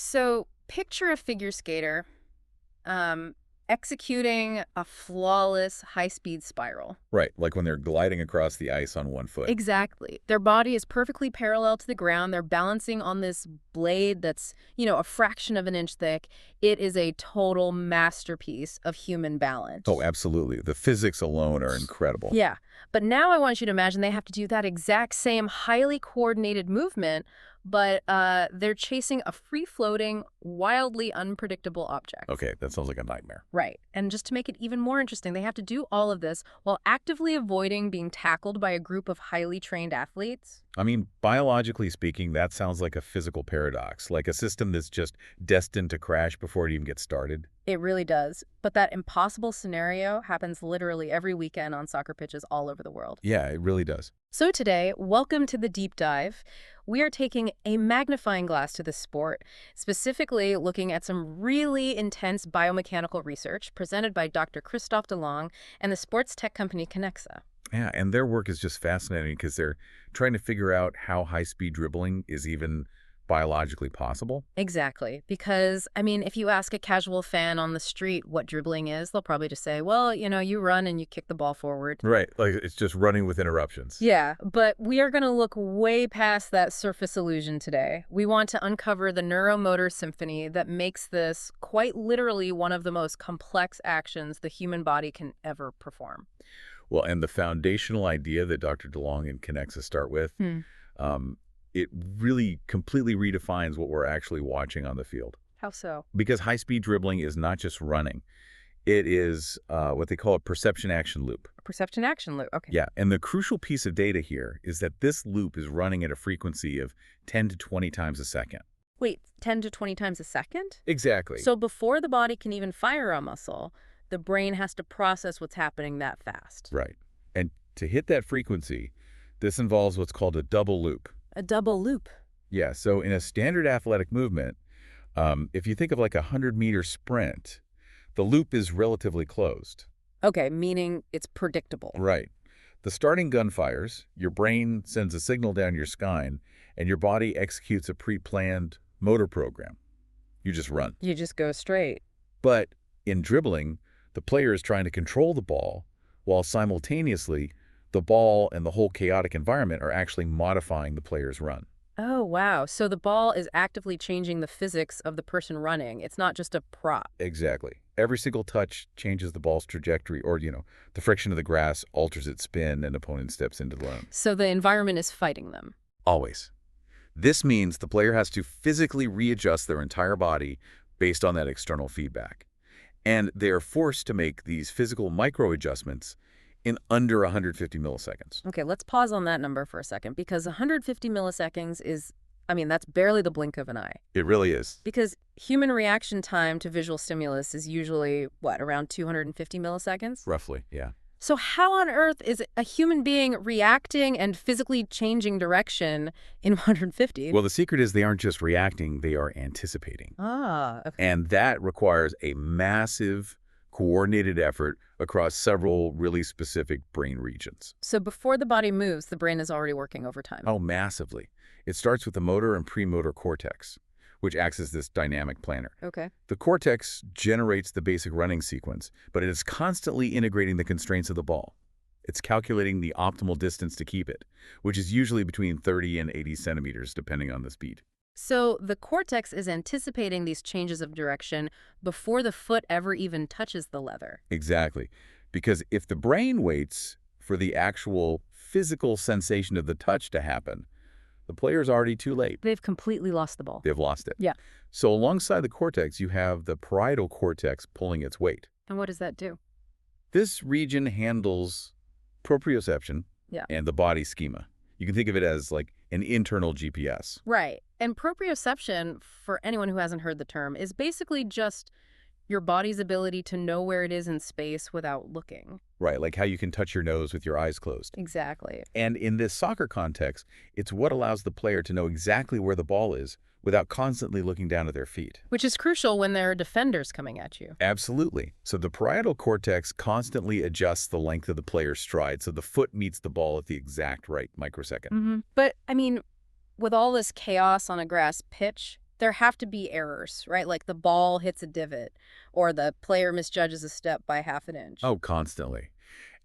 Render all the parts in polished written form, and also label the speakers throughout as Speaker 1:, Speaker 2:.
Speaker 1: So picture a figure skater um, executing a flawless high-speed spiral.
Speaker 2: Right, like when they're gliding across the ice on one foot.
Speaker 1: Exactly. Their body is perfectly parallel to the ground. They're balancing on this blade that's, a fraction of an inch thick. It is a total masterpiece of human
Speaker 2: Oh,
Speaker 1: balance.
Speaker 2: absolutely. The physics alone are incredible.
Speaker 1: Yeah. But now I want you to imagine they have to do that exact same highly coordinated movement, but they're chasing a free-floating, wildly unpredictable object.
Speaker 2: Okay, that sounds like a nightmare.
Speaker 1: Right. And just to make it even more interesting, they have to do all of this while actively avoiding being tackled by a group of highly trained athletes.
Speaker 2: I mean, biologically speaking, that sounds like a physical paradox, like a system that's just destined to crash before it even gets started.
Speaker 1: It really does. But that impossible scenario happens literally every weekend on soccer pitches all over the world.
Speaker 2: Yeah, it really does.
Speaker 1: So today, welcome to the deep dive. We are taking a magnifying glass to the sport, specifically looking at some really intense biomechanical research presented by Dr. Christophe Delong and the sports tech company Kinexa.
Speaker 2: Yeah, and their work is just fascinating because they're trying to figure out how high-speed dribbling is even biologically possible.
Speaker 1: Exactly. Because, if you ask a casual fan on the street what dribbling is, they'll probably just say, well, you run and you kick the ball forward.
Speaker 2: Right, like it's just running with interruptions.
Speaker 1: Yeah, but we are going to look way past that surface illusion today. We want to uncover the neuromotor symphony that makes this quite literally one of the most complex actions the human body can ever perform.
Speaker 2: Well, and the foundational idea that Dr. DeLong and Kinexa start with,
Speaker 1: Hmm.
Speaker 2: um, it really completely redefines what we're actually watching on the field.
Speaker 1: How so?
Speaker 2: Because high-speed dribbling is not just running. It is what they call a perception action loop.
Speaker 1: A perception action loop. Okay.
Speaker 2: Yeah, and the crucial piece of data here is that this loop is running at a frequency of 10 to 20 times a second.
Speaker 1: Wait, 10 to 20 times a second?
Speaker 2: Exactly.
Speaker 1: So before the body can even fire a muscle, the brain has to process what's happening that fast.
Speaker 2: Right. And to hit that frequency, this involves what's called a double loop.
Speaker 1: A double loop.
Speaker 2: Yeah, so in a standard athletic movement, if you think of like a 100-meter sprint, the loop is relatively closed.
Speaker 1: Okay, meaning it's predictable.
Speaker 2: Right. The starting gun fires, your brain sends a signal down your spine, and your body executes a pre-planned motor program. You just run.
Speaker 1: You just go straight.
Speaker 2: But in dribbling, the player is trying to control the ball, while simultaneously, the ball and the whole chaotic environment are actually modifying the player's run.
Speaker 1: Oh, wow. So the ball is actively changing the physics of the person running. It's not just a prop.
Speaker 2: Exactly. Every single touch changes the ball's trajectory, or, the friction of the grass alters its spin and opponent steps into the lane.
Speaker 1: So the environment is fighting them.
Speaker 2: Always. This means the player has to physically readjust their entire body based on that external feedback. And they are forced to make these physical micro-adjustments in under 150 milliseconds.
Speaker 1: Okay, let's pause on that number for a second because 150 milliseconds is, that's barely the blink of an eye.
Speaker 2: It really is.
Speaker 1: Because human reaction time to visual stimulus is usually, around 250 milliseconds?
Speaker 2: Roughly, yeah.
Speaker 1: So how on earth is a human being reacting and physically changing direction in 150?
Speaker 2: Well, the secret is they aren't just reacting, they are anticipating.
Speaker 1: Ah, okay.
Speaker 2: And that requires a massive, coordinated effort across several really specific brain regions.
Speaker 1: So before the body moves, the brain is already working overtime.
Speaker 2: Oh, massively. It starts with the motor and premotor cortex, which acts as this dynamic planner.
Speaker 1: Okay.
Speaker 2: The cortex generates the basic running sequence, but it is constantly integrating the constraints of the ball. It's calculating the optimal distance to keep it, which is usually between 30 and 80 centimeters, depending on the speed.
Speaker 1: So the cortex is anticipating these changes of direction before the foot ever even touches the leather.
Speaker 2: Exactly. Because if the brain waits for the actual physical sensation of the touch to happen, the player's already too late.
Speaker 1: They've completely lost the ball.
Speaker 2: They've lost it.
Speaker 1: Yeah.
Speaker 2: So alongside the cortex, you have the parietal cortex pulling its weight.
Speaker 1: And what does that do?
Speaker 2: This region handles proprioception and the body schema. You can think of it as like an internal GPS.
Speaker 1: Right. And proprioception, for anyone who hasn't heard the term, is basically just your body's ability to know where it is in space without looking.
Speaker 2: Right, like how you can touch your nose with your eyes closed.
Speaker 1: Exactly.
Speaker 2: And in this soccer context, it's what allows the player to know exactly where the ball is without constantly looking down at their feet.
Speaker 1: Which is crucial when there are defenders coming at you.
Speaker 2: Absolutely. So the parietal cortex constantly adjusts the length of the player's stride so the foot meets the ball at the exact right microsecond.
Speaker 1: But, with all this chaos on a grass pitch, There have to be errors, right? Like the ball hits a divot or the player misjudges a step by half an inch.
Speaker 2: Oh, constantly.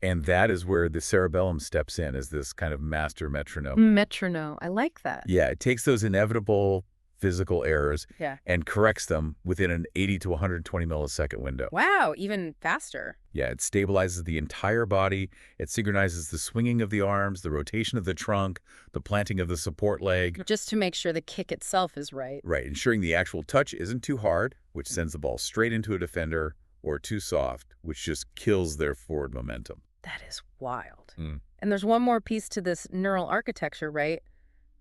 Speaker 2: And that is where the cerebellum steps in as this kind of master metronome.
Speaker 1: Metronome. I like that.
Speaker 2: Yeah, it takes those inevitable physical errors
Speaker 1: Yeah.
Speaker 2: and corrects them within an 80 to 120 millisecond window.
Speaker 1: Wow, even faster.
Speaker 2: Yeah, it stabilizes the entire body. It synchronizes the swinging of the arms, the rotation of the trunk, the planting of the support leg.
Speaker 1: Just to make sure the kick itself is right.
Speaker 2: Right, ensuring the actual touch isn't too hard, which sends the ball straight into a defender, or too soft, which just kills their forward momentum.
Speaker 1: That is wild.
Speaker 2: Mm.
Speaker 1: And there's one more piece to this neural architecture, right?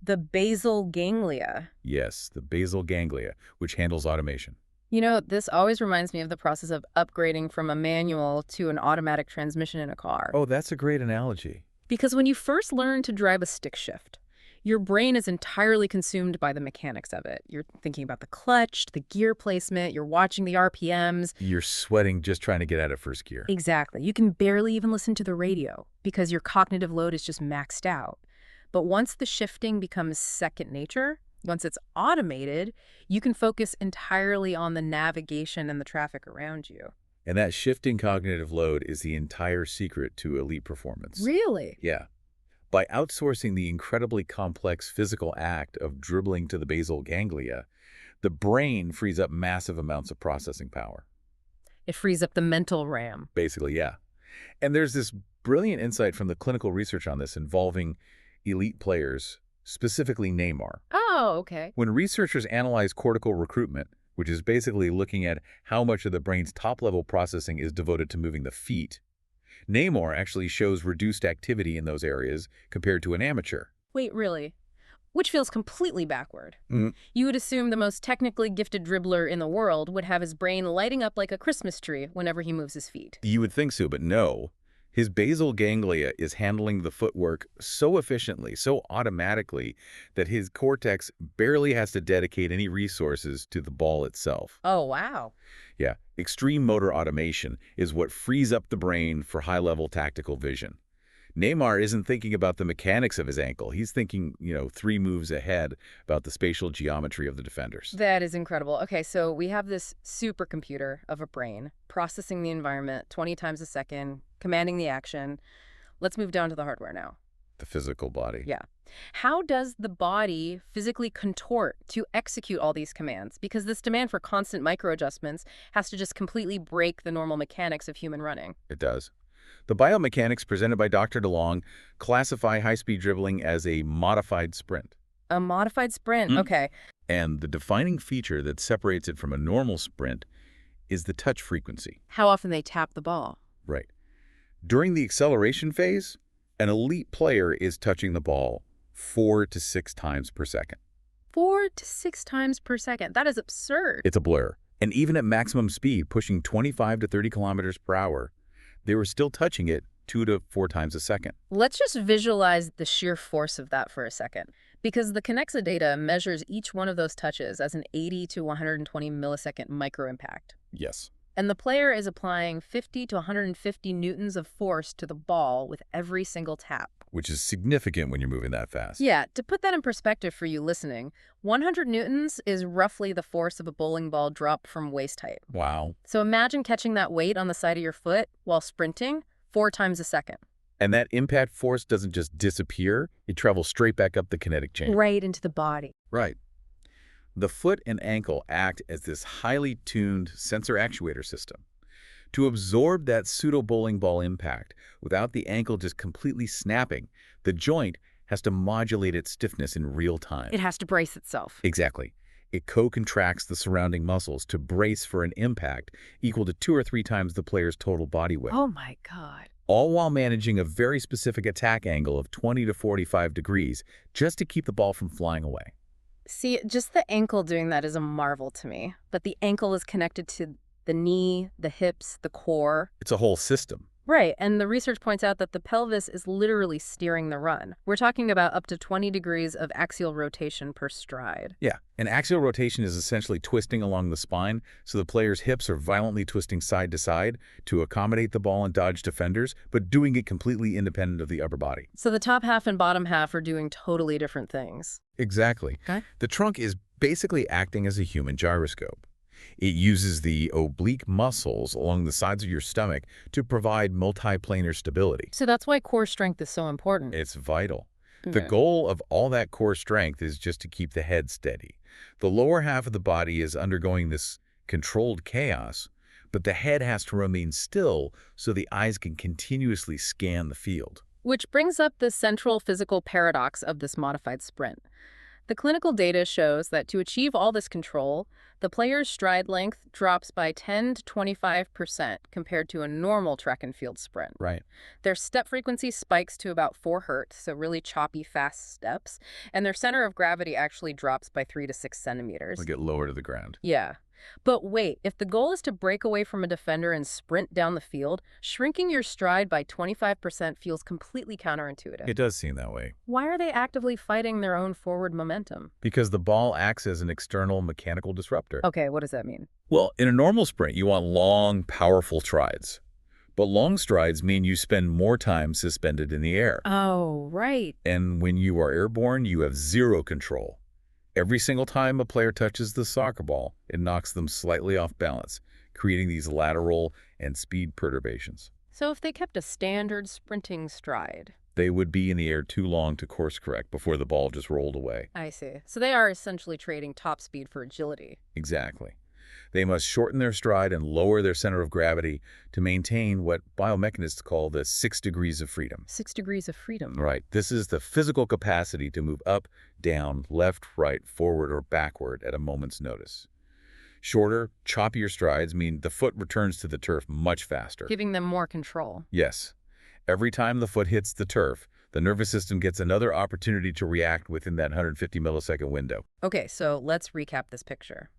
Speaker 1: The basal ganglia.
Speaker 2: Yes, the basal ganglia, which handles automation.
Speaker 1: You know, this always reminds me of the process of upgrading from a manual to an automatic transmission in a car.
Speaker 2: Oh, that's a great analogy.
Speaker 1: Because when you first learn to drive a stick shift, your brain is entirely consumed by the mechanics of it. You're thinking about the clutch, the gear placement, you're watching the RPMs.
Speaker 2: You're sweating just trying to get out of first gear.
Speaker 1: Exactly. You can barely even listen to the radio because your cognitive load is just maxed out. But once the shifting becomes second nature, once it's automated, you can focus entirely on the navigation and the traffic around you.
Speaker 2: And that shifting cognitive load is the entire secret to elite performance.
Speaker 1: Really?
Speaker 2: Yeah. By outsourcing the incredibly complex physical act of dribbling to the basal ganglia, the brain frees up massive amounts of processing power.
Speaker 1: It frees up the mental RAM.
Speaker 2: Basically, yeah. And there's this brilliant insight from the clinical research on this involving elite players, specifically Neymar.
Speaker 1: Oh, okay.
Speaker 2: When researchers analyze cortical recruitment, which is basically looking at how much of the brain's top-level processing is devoted to moving the feet, Neymar actually shows reduced activity in those areas compared to an amateur.
Speaker 1: Wait, really? Which feels completely backward.
Speaker 2: Mm.
Speaker 1: You would assume the most technically gifted dribbler in the world would have his brain lighting up like a Christmas tree whenever he moves his feet.
Speaker 2: You would think so, but no. His basal ganglia is handling the footwork so efficiently, so automatically, that his cortex barely has to dedicate any resources to the ball itself.
Speaker 1: Oh, wow.
Speaker 2: Yeah, extreme motor automation is what frees up the brain for high-level tactical vision. Neymar isn't thinking about the mechanics of his ankle. He's thinking, 3 moves ahead about the spatial geometry of the defenders.
Speaker 1: That is incredible. Okay, so we have this supercomputer of a brain processing the environment 20 times a second, commanding the action. Let's move down to the hardware now.
Speaker 2: The physical body.
Speaker 1: Yeah. How does the body physically contort to execute all these commands? Because this demand for constant microadjustments has to just completely break the normal mechanics of human running.
Speaker 2: It does. The biomechanics presented by Dr. Delong classify high-speed dribbling as a modified sprint.
Speaker 1: A modified sprint, okay.
Speaker 2: And the defining feature that separates it from a normal sprint is the touch frequency.
Speaker 1: How often they tap the ball.
Speaker 2: Right. During the acceleration phase, an elite player is touching the ball 4 to 6 times per second.
Speaker 1: 4 to 6 times per second. That is absurd.
Speaker 2: It's a blur. And even at maximum speed, pushing 25 to 30 kilometers per hour, they were still touching it 2 to 4 times a second.
Speaker 1: Let's just visualize the sheer force of that for a second. Because the Kinexa data measures each one of those touches as an 80 to 120 millisecond micro-impact.
Speaker 2: Yes.
Speaker 1: And the player is applying 50 to 150 newtons of force to the ball with every single tap.
Speaker 2: Which is significant when you're moving that fast.
Speaker 1: Yeah, to put that in perspective for you listening, 100 newtons is roughly the force of a bowling ball dropped from waist height.
Speaker 2: Wow.
Speaker 1: So imagine catching that weight on the side of your foot while sprinting 4 times a second.
Speaker 2: And that impact force doesn't just disappear, it travels straight back up the kinetic chain.
Speaker 1: Right into the body.
Speaker 2: Right. The foot and ankle act as this highly tuned sensor actuator system. To absorb that pseudo-bowling ball impact without the ankle just completely snapping, the joint has to modulate its stiffness in real time.
Speaker 1: It has to brace itself.
Speaker 2: Exactly. It co-contracts the surrounding muscles to brace for an impact equal to 2 or 3 times the player's total body weight.
Speaker 1: Oh my God.
Speaker 2: All while managing a very specific attack angle of 20 to 45 degrees just to keep the ball from flying away.
Speaker 1: See, just the ankle doing that is a marvel to me. But the ankle is connected to the knee, the hips, the core.
Speaker 2: It's a whole system.
Speaker 1: Right, and the research points out that the pelvis is literally steering the run. We're talking about up to 20 degrees of axial rotation per stride.
Speaker 2: Yeah, and axial rotation is essentially twisting along the spine, so the player's hips are violently twisting side to side to accommodate the ball and dodge defenders, but doing it completely independent of the upper body.
Speaker 1: So the top half and bottom half are doing totally different things.
Speaker 2: Exactly.
Speaker 1: Okay.
Speaker 2: The trunk is basically acting as a human gyroscope. It uses the oblique muscles along the sides of your stomach to provide multiplanar stability.
Speaker 1: So that's why core strength is so important.
Speaker 2: It's vital. The
Speaker 1: Okay.
Speaker 2: goal of all that core strength is just to keep the head steady. The lower half of the body is undergoing this controlled chaos, but the head has to remain still so the eyes can continuously scan the field.
Speaker 1: Which brings up the central physical paradox of this modified sprint. The clinical data shows that to achieve all this control, the player's stride length drops by 10 to 25% compared to a normal track and field sprint.
Speaker 2: Right.
Speaker 1: Their step frequency spikes to about 4 hertz, so really choppy, fast steps, and their center of gravity actually drops by 3 to 6 centimeters.
Speaker 2: We'll get lower to the ground.
Speaker 1: Yeah. But wait, if the goal is to break away from a defender and sprint down the field, shrinking your stride by 25% feels completely counterintuitive.
Speaker 2: It does seem that way.
Speaker 1: Why are they actively fighting their own forward momentum?
Speaker 2: Because the ball acts as an external mechanical disruptor.
Speaker 1: Okay, what does that mean?
Speaker 2: Well, in a normal sprint, you want long, powerful strides. But long strides mean you spend more time suspended in the air.
Speaker 1: Oh, right.
Speaker 2: And when you are airborne, you have zero control. Every single time a player touches the soccer ball, it knocks them slightly off balance, creating these lateral and speed perturbations.
Speaker 1: So if they kept a standard sprinting stride.
Speaker 2: They would be in the air too long to course correct before the ball just rolled away.
Speaker 1: I see. So they are essentially trading top speed for agility.
Speaker 2: Exactly. They must shorten their stride and lower their center of gravity to maintain what biomechanists call the 6 degrees of freedom.
Speaker 1: 6 degrees of freedom.
Speaker 2: Right. This is the physical capacity to move up, down, left, right, forward, or backward at a moment's notice. Shorter, choppier strides mean the foot returns to the turf much faster.
Speaker 1: Giving them more control.
Speaker 2: Yes. Every time the foot hits the turf, the nervous system gets another opportunity to react within that 150 millisecond window.
Speaker 1: Okay, so let's recap this picture.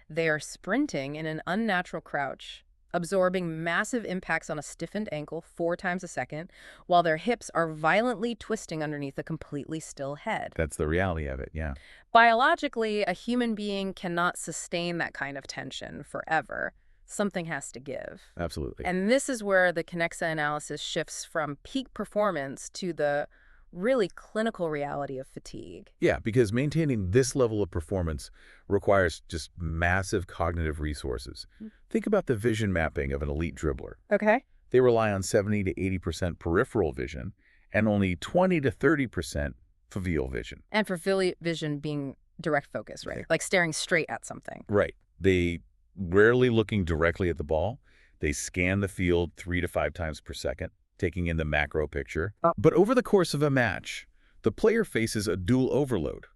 Speaker 1: They are sprinting in an unnatural crouch, absorbing massive impacts on a stiffened ankle 4 times a second, while their hips are violently twisting underneath a completely still head.
Speaker 2: That's the reality of it, yeah.
Speaker 1: Biologically, a human being cannot sustain that kind of tension forever. Something has to give.
Speaker 2: Absolutely.
Speaker 1: And this is where the Kinexa analysis shifts from peak performance to the really clinical reality of fatigue.
Speaker 2: Yeah, because maintaining this level of performance requires just massive cognitive resources. Think about the vision mapping of an elite dribbler.
Speaker 1: Okay.
Speaker 2: They rely on 70 to 80% peripheral vision and only 20 to 30% foveal vision.
Speaker 1: And for vision being direct focus, right?
Speaker 2: Okay.
Speaker 1: Like staring straight at something.
Speaker 2: Right. They rarely looking directly at the ball. They scan the field 3 to 5 times per second, taking in the macro picture. But over the course of a match, the player faces a dual overload.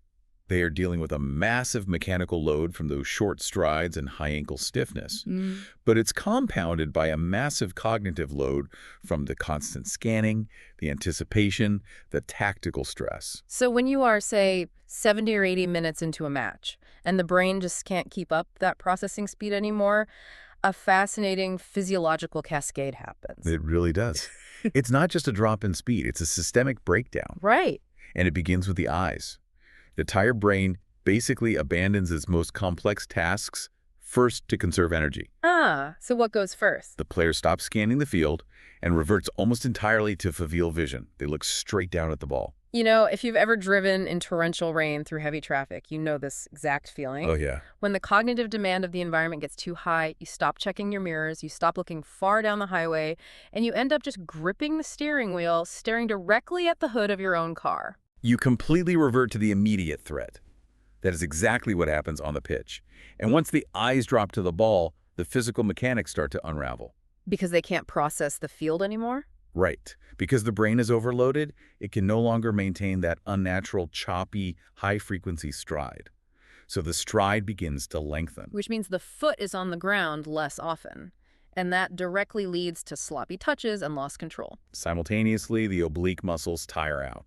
Speaker 2: They are dealing with a massive mechanical load from those short strides and high ankle stiffness. But it's compounded by a massive cognitive load from the constant scanning, the anticipation, the tactical stress.
Speaker 1: So when you are, say, 70 or 80 minutes into a match, and the brain just can't keep up that processing speed anymore, a fascinating physiological cascade happens.
Speaker 2: It really does. It's not just a drop in speed, it's a systemic breakdown.
Speaker 1: Right.
Speaker 2: And it begins with the eyes. The tired brain basically abandons its most complex tasks first to conserve energy.
Speaker 1: So what goes first?
Speaker 2: The player stops scanning the field and reverts almost entirely to foveal vision. They look straight down at the ball.
Speaker 1: You know, if you've ever driven in torrential rain through heavy traffic, you know this exact feeling.
Speaker 2: Oh, yeah.
Speaker 1: When the cognitive demand of the environment gets too high, you stop checking your mirrors, you stop looking far down the highway, and you end up just gripping the steering wheel, staring directly at the hood of your own car.
Speaker 2: You completely revert to the immediate threat. That is exactly what happens on the pitch. And once the eyes drop to the ball, the physical mechanics start to unravel.
Speaker 1: Because they can't process the field anymore?
Speaker 2: Right. Because the brain is overloaded, it can no longer maintain that unnatural, choppy, high-frequency stride. So the stride begins to lengthen.
Speaker 1: Which means the foot is on the ground less often. And that directly leads to sloppy touches and lost control.
Speaker 2: Simultaneously, the oblique muscles tire out.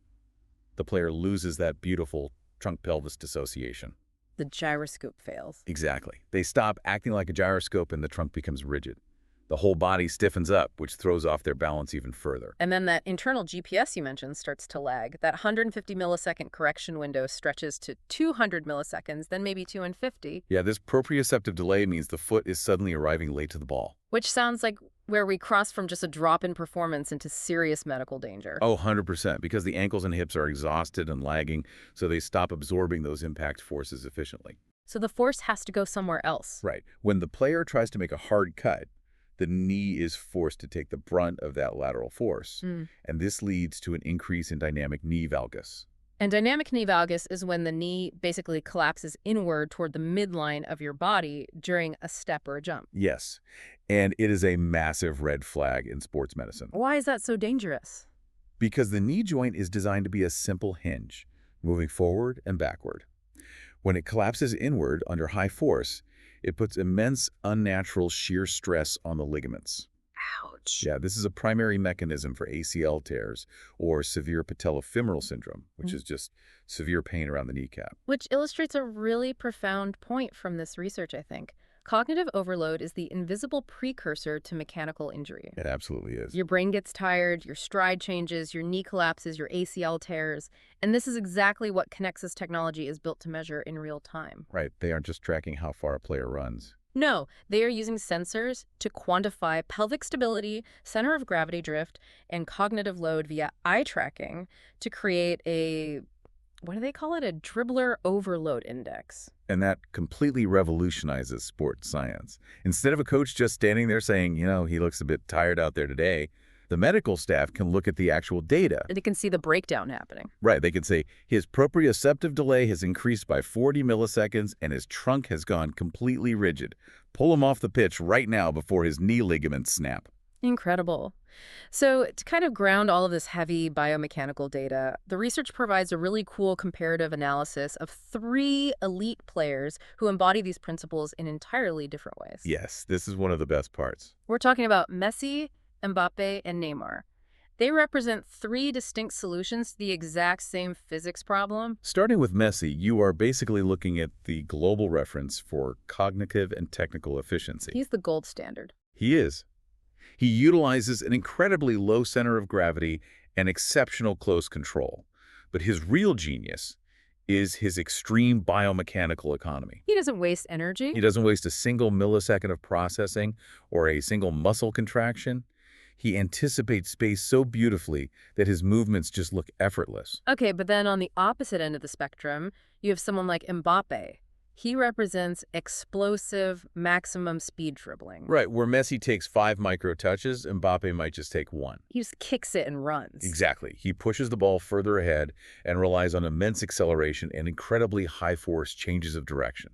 Speaker 2: The player loses that beautiful trunk-pelvis dissociation.
Speaker 1: The gyroscope fails.
Speaker 2: Exactly. They stop acting like a gyroscope and the trunk becomes rigid. The whole body stiffens up, which throws off their balance even further.
Speaker 1: And then that internal GPS you mentioned starts to lag. That 150 millisecond correction window stretches to 200 milliseconds, then maybe 250.
Speaker 2: Yeah, this proprioceptive delay means the foot is suddenly arriving late to the ball.
Speaker 1: Which sounds like where we cross from just a drop in performance into serious medical danger.
Speaker 2: Oh, 100%, because the ankles and hips are exhausted and lagging, so they stop absorbing those impact forces efficiently.
Speaker 1: So the force has to go somewhere else.
Speaker 2: Right. When the player tries to make a hard cut, the knee is forced to take the brunt of that lateral force, and this leads to an increase in dynamic knee valgus.
Speaker 1: And dynamic knee valgus is when the knee basically collapses inward toward the midline of your body during a step or a jump.
Speaker 2: Yes, and it is a massive red flag in sports medicine.
Speaker 1: Why is that so dangerous?
Speaker 2: Because the knee joint is designed to be a simple hinge, moving forward and backward. When it collapses inward under high force, it puts immense unnatural shear stress on the ligaments.
Speaker 1: Ouch.
Speaker 2: Yeah, this is a primary mechanism for ACL tears or severe patellofemoral syndrome, which is just severe pain around the kneecap.
Speaker 1: Which illustrates a really profound point from this research, I think. Cognitive overload is the invisible precursor to mechanical injury.
Speaker 2: It absolutely is.
Speaker 1: Your brain gets tired, your stride changes, your knee collapses, your ACL tears, and this is exactly what Kinexa's technology is built to measure in real time.
Speaker 2: Right, they aren't just tracking how far a player runs.
Speaker 1: No, they are using sensors to quantify pelvic stability, center of gravity drift, and cognitive load via eye tracking to create a, what do they call it? A dribbler overload index.
Speaker 2: And that completely revolutionizes sports science. Instead of a coach just standing there saying, he looks a bit tired out there today, the medical staff can look at the actual data.
Speaker 1: And they can see the breakdown happening.
Speaker 2: Right, they can say, his proprioceptive delay has increased by 40 milliseconds and his trunk has gone completely rigid. Pull him off the pitch right now before his knee ligaments snap.
Speaker 1: Incredible. So to kind of ground all of this heavy biomechanical data, the research provides a really cool comparative analysis of 3 elite players who embody these principles in entirely different ways.
Speaker 2: Yes, this is one of the best parts.
Speaker 1: We're talking about Messi, Mbappe, and Neymar. They represent 3 distinct solutions to the exact same physics problem.
Speaker 2: Starting with Messi, you are basically looking at the global reference for cognitive and technical efficiency.
Speaker 1: He's the gold standard.
Speaker 2: He is. He utilizes an incredibly low center of gravity and exceptional close control. But his real genius is his extreme biomechanical economy.
Speaker 1: He doesn't waste energy.
Speaker 2: He doesn't waste a single millisecond of processing or a single muscle contraction. He anticipates space so beautifully that his movements just look effortless.
Speaker 1: Okay, but then on the opposite end of the spectrum, you have someone like Mbappe. He represents explosive, maximum speed dribbling.
Speaker 2: Right, where Messi takes 5 micro touches, Mbappe might just take 1.
Speaker 1: He just kicks it and runs.
Speaker 2: Exactly. He pushes the ball further ahead and relies on immense acceleration and incredibly high-force changes of direction.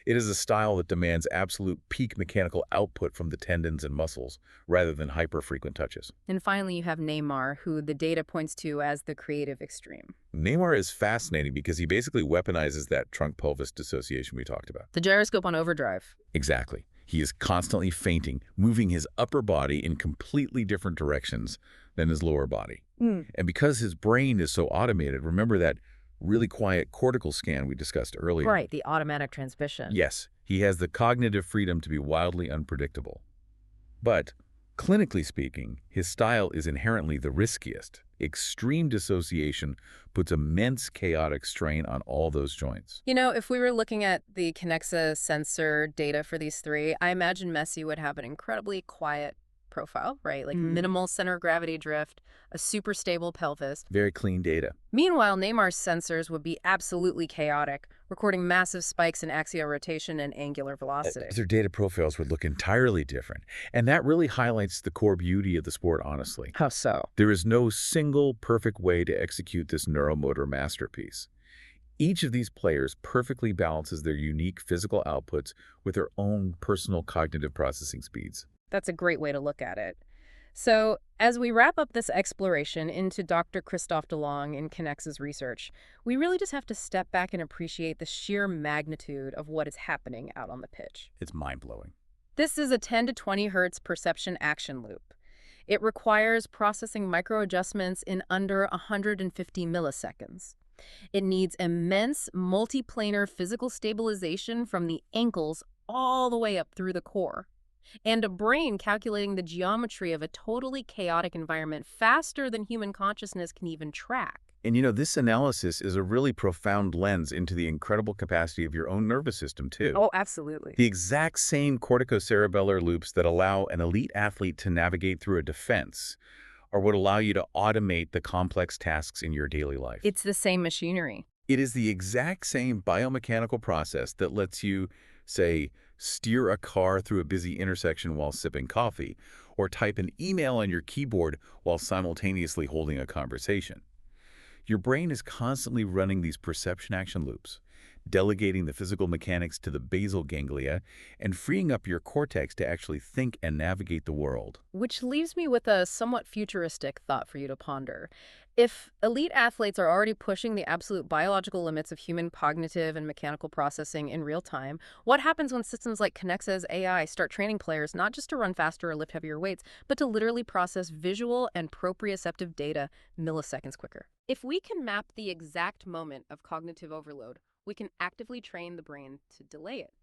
Speaker 2: It is a style that demands absolute peak mechanical output from the tendons and muscles, rather than hyper-frequent touches.
Speaker 1: And finally, you have Neymar, who the data points to as the creative extreme.
Speaker 2: Neymar is fascinating because he basically weaponizes that trunk-pelvis dissociation we talked about.
Speaker 1: The gyroscope on overdrive.
Speaker 2: Exactly. He is constantly feinting, moving his upper body in completely different directions than his lower body. And because his brain is so automated, remember that really quiet cortical scan we discussed earlier?
Speaker 1: Right, the automatic transmission.
Speaker 2: Yes, he has the cognitive freedom to be wildly unpredictable. But, clinically speaking, his style is inherently the riskiest. Extreme dissociation puts immense chaotic strain on all those joints.
Speaker 1: If we were looking at the Kinexa sensor data for these 3, I imagine Messi would have an incredibly quiet profile, right? Like minimal center of gravity drift, a super stable pelvis.
Speaker 2: Very clean data.
Speaker 1: Meanwhile, Neymar's sensors would be absolutely chaotic, recording massive spikes in axial rotation and angular velocity.
Speaker 2: Their data profiles would look entirely different. And that really highlights the core beauty of the sport, honestly.
Speaker 1: How so?
Speaker 2: There is no single perfect way to execute this neuromotor masterpiece. Each of these players perfectly balances their unique physical outputs with their own personal cognitive processing speeds.
Speaker 1: That's a great way to look at it. So, as we wrap up this exploration into Dr. Christophe Delong in Kinexa's research, we really just have to step back and appreciate the sheer magnitude of what is happening out on the pitch.
Speaker 2: It's mind-blowing.
Speaker 1: This is a 10 to 20 hertz perception action loop. It requires processing microadjustments in under 150 milliseconds. It needs immense multiplanar physical stabilization from the ankles all the way up through the core, and a brain calculating the geometry of a totally chaotic environment faster than human consciousness can even track.
Speaker 2: And this analysis is a really profound lens into the incredible capacity of your own nervous system, too.
Speaker 1: Oh, absolutely.
Speaker 2: The exact same corticocerebellar loops that allow an elite athlete to navigate through a defense are what allow you to automate the complex tasks in your daily life.
Speaker 1: It's the same machinery.
Speaker 2: It is the exact same biomechanical process that lets you, say, steer a car through a busy intersection while sipping coffee, or type an email on your keyboard while simultaneously holding a conversation. Your brain is constantly running these perception action loops, delegating the physical mechanics to the basal ganglia and freeing up your cortex to actually think and navigate the world.
Speaker 1: Which leaves me with a somewhat futuristic thought for you to ponder. If elite athletes are already pushing the absolute biological limits of human cognitive and mechanical processing in real time, what happens when systems like Kinexa's AI start training players not just to run faster or lift heavier weights, but to literally process visual and proprioceptive data milliseconds quicker? If we can map the exact moment of cognitive overload, we can actively train the brain to delay it.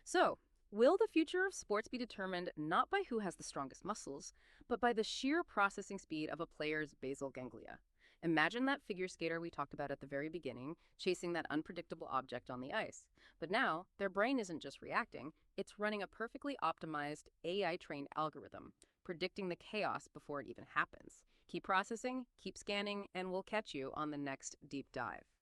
Speaker 1: So, will the future of sports be determined not by who has the strongest muscles, but by the sheer processing speed of a player's basal ganglia? Imagine that figure skater we talked about at the very beginning, chasing that unpredictable object on the ice. But now, their brain isn't just reacting, it's running a perfectly optimized AI-trained algorithm, predicting the chaos before it even happens. Keep processing, keep scanning, and we'll catch you on the next deep dive.